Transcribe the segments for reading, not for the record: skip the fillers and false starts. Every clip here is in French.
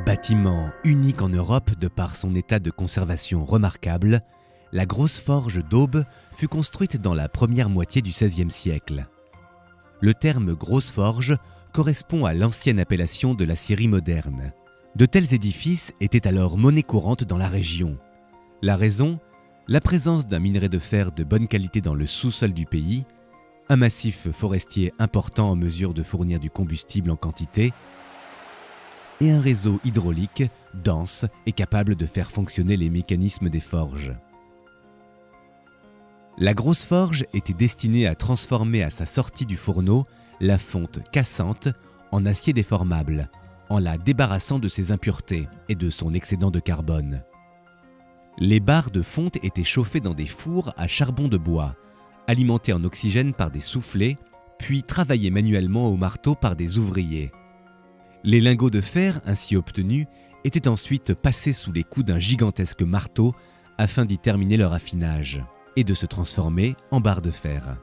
Bâtiment unique en Europe de par son état de conservation remarquable, la Grosse Forge d'Aube fut construite dans la première moitié du XVIe siècle. Le terme Grosse Forge correspond à l'ancienne appellation de la scierie moderne. De tels édifices étaient alors monnaie courante dans la région. La raison ? La présence d'un minerai de fer de bonne qualité dans le sous-sol du pays, un massif forestier important en mesure de fournir du combustible en quantité, et un réseau hydraulique dense et capable de faire fonctionner les mécanismes des forges. La Grosse Forge était destinée à transformer à sa sortie du fourneau la fonte cassante en acier déformable, en la débarrassant de ses impuretés et de son excédent de carbone. Les barres de fonte étaient chauffées dans des fours à charbon de bois, alimentés en oxygène par des soufflets, puis travaillés manuellement au marteau par des ouvriers. Les lingots de fer ainsi obtenus étaient ensuite passés sous les coups d'un gigantesque marteau afin d'y terminer leur affinage et de se transformer en barres de fer.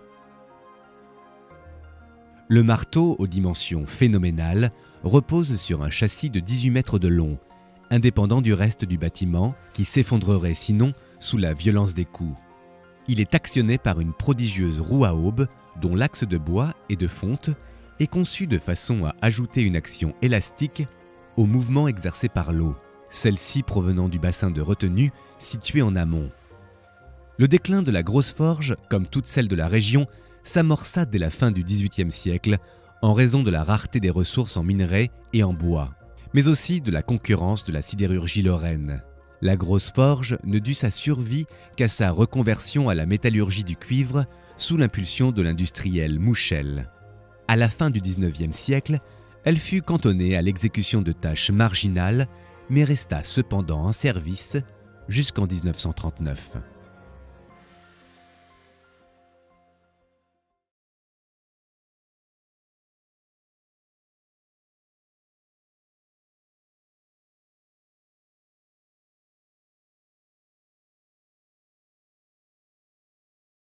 Le marteau, aux dimensions phénoménales, repose sur un châssis de 18 mètres de long, indépendant du reste du bâtiment qui s'effondrerait sinon sous la violence des coups. Il est actionné par une prodigieuse roue à aube dont l'axe de bois et de fonte est conçu de façon à ajouter une action élastique au mouvement exercé par l'eau, celle-ci provenant du bassin de retenue situé en amont. Le déclin de la Grosse Forge, comme toutes celles de la région, s'amorça dès la fin du XVIIIe siècle en raison de la rareté des ressources en minerais et en bois, mais aussi de la concurrence de la sidérurgie lorraine. La Grosse Forge ne dut sa survie qu'à sa reconversion à la métallurgie du cuivre sous l'impulsion de l'industriel Mouchel. À la fin du XIXe siècle, elle fut cantonnée à l'exécution de tâches marginales, mais resta cependant en service jusqu'en 1939.